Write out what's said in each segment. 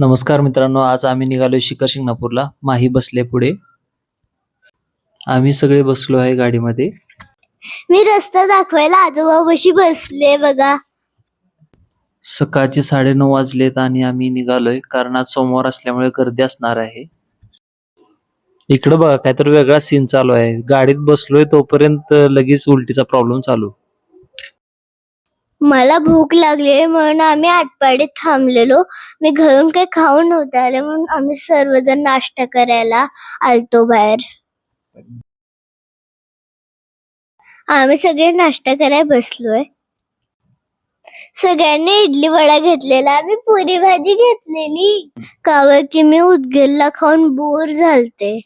नमस्कार मित्रांनो, आज आम्ही निघालोय शिखर शिंगणापूरला. माही बसले पुढे. आम्ही सगळे बसलो आहे गाडीमध्ये. मी रस्ता दाखवायला आजोबापाशी बसले बघा. सकाळचे 9:30 वाजलेत आणि आम्ही निघालोय कारण आज सोमवार असल्यामुळे गर्दी असणार आहे. इकडे बघा काहीतरी वेगळा सीन चालू आहे. गाडीत बसलोय तोपर्यंत लगेच उलटीचा प्रॉब्लेम चालू. मला भूक लागली म्हणून आम्ही आटपाडीत थांबलेलो. मी घरून काही खाऊन नव्हते आले म्हणून आम्ही सर्वजण नाश्ता करायला आलतो बाहेर. आम्ही सगळे नाश्ता करायला बसलोय. सगळ्यांनी इडली वडा घेतलेला, आम्ही पुरी भाजी घेतलेली. कावर की मी उदगीरला खाऊन बोर झालते.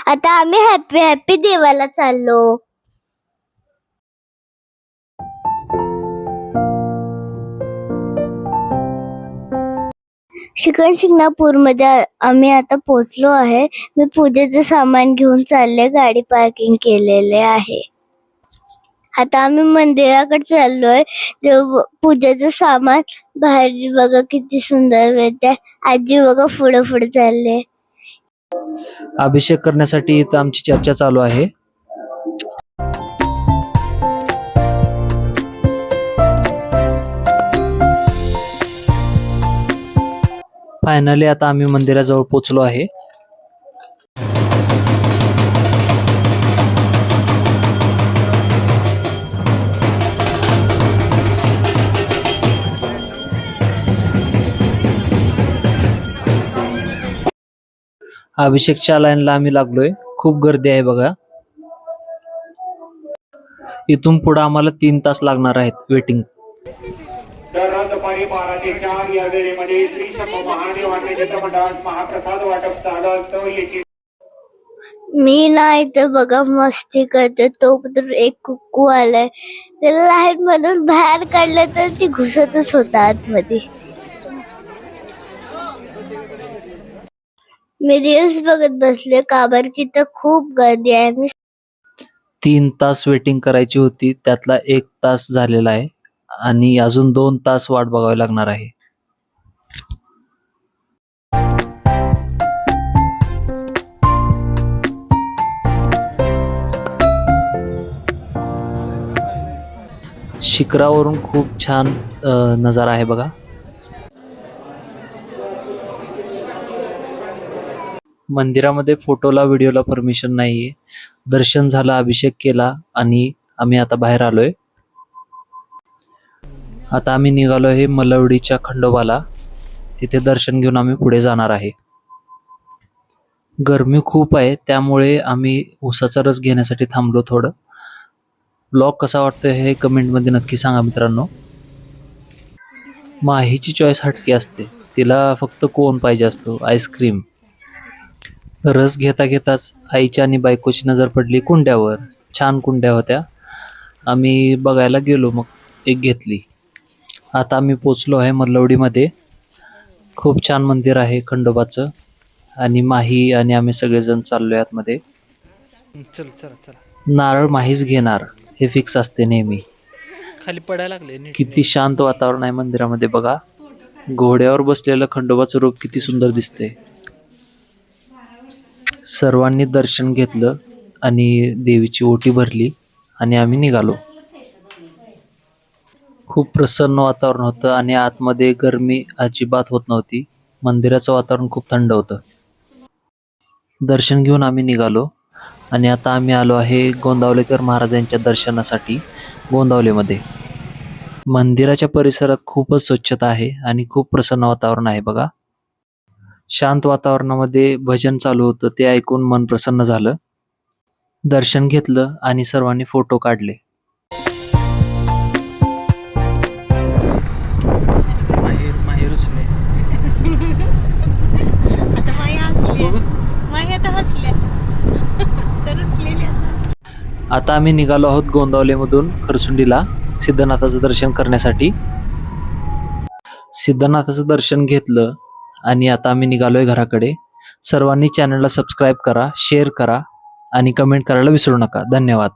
आता आम्ही हॅपी हॅपी देवाला चाललो. शिखर शिंगणापूर मध्ये आम्ही आता पोहोचलो आहे. मी पूजेचं सामान घेऊन चालले, गाडी पार्किंग केलेले आहे. आता आम्ही मंदिराकडे चाललोय. पूजेचं सामान बाहेर बघा किती सुंदर मिळते. आजी बघा पुढे पुढे चालले. अभिषेक करण्यासाठी इथं आमची चर्चा चालू आहे. फायनली आता आम्ही मंदिराजवळ पोहोचलो आहे. अभिषेकच्या लाईनला आम्ही लागलोय. खूप गर्दी आहे बघा. इथून पुढे आम्हाला 3 तास लागणार आहेत वेटिंग. दर दुपारी 12 ते 4 या वेळेमध्ये श्री शंभू महादेव आणि चित्रमंडळात महाप्रसाद वाटप चालू असतं. याची मी ना इथं बघा मस्ती करते, तो एक कुक्कू आलाय. त्याला लाईट मधून बाहेर काढलं तर ती घुसतच होता आतमध्ये. मी रील्स बघत बसले काबर की तर खूप गर्दी आहे. 3 तास वेटिंग करायची होती, त्यातला 1 तास झालेला आहे आणि अजून 2 तास वाट बघावी लागणार आहे. शिखरावरून खूप छान नजारा आहे बघा. मंदिरामध्ये फोटोला व्हिडिओला परमिशन नाहीये. दर्शन झालं, अभिषेक केला आणि आम्ही आता बाहेर आलोय. आता आम्ही निघालो आहे मलवडीच्या खंडोबाला. तिथे दर्शन घेऊन आम्ही पुढे जाणार आहे. गरमी खूप आहे त्यामुळे आम्ही उसाचा रस घेण्यासाठी थांबलो थोडं. ब्लॉग कसा वाटतोय हे कमेंटमध्ये नक्की सांगा मित्रांनो. माहीची चॉईस हटके असते. तिला फक्त कोण पाहिजे असतो, आईस्क्रीम. रस घेता घेताच आईच्या आणि बायकोची नजर पडली कुंड्यावर. छान कुंड्या होत्या. आम्ही बघायला गेलो, मग एक घेतली. आता आम्ही पोचलो आहे मल्लवडीमध्ये. खूप छान मंदिर आहे खंडोबाचं. आणि माही आणि आम्ही सगळेजण चाललोय आतमध्ये. नारळ माहीच घेणार हे फिक्स असते नेहमी. खाली पडायला लागले. किती शांत वातावरण आहे मंदिरामध्ये बघा. घोड्यावर बसलेलं खंडोबाचं रूप किती सुंदर दिसते. सर्वांनी दर्शन घेतलं आणि देवीची ओटी भरली आणि आम्ही निघालो. खूप प्रसन्न वातावरण होतं आणि आतमध्ये गरमी अजिबात होत नव्हती. मंदिराचं वातावरण खूप थंड होतं. दर्शन घेऊन आम्ही निघालो आणि आता आम्ही आलो आहे गोंदावलेकर महाराजांच्या दर्शनासाठी गोंदावलेमध्ये. मंदिराच्या परिसरात खूपच स्वच्छता आहे आणि खूप प्रसन्न वातावरण आहे बघा. शांत वातावरणामध्ये भजन चालू होतं, ते ऐकून मन प्रसन्न झालं. दर्शन घेतलं आणि सर्वांनी फोटो काढले. आता आम्ही निघालो आहोत गोंदावलेमधून खरसुंडीला सिद्धनाथाचं दर्शन करण्यासाठी. सिद्धनाथाचं दर्शन घेतलं आणि आता आम्ही निघालोय घराकडे. सर्वांनी चॅनलला सबस्क्राईब करा, शेअर करा आणि कमेंट करायला विसरू नका. धन्यवाद.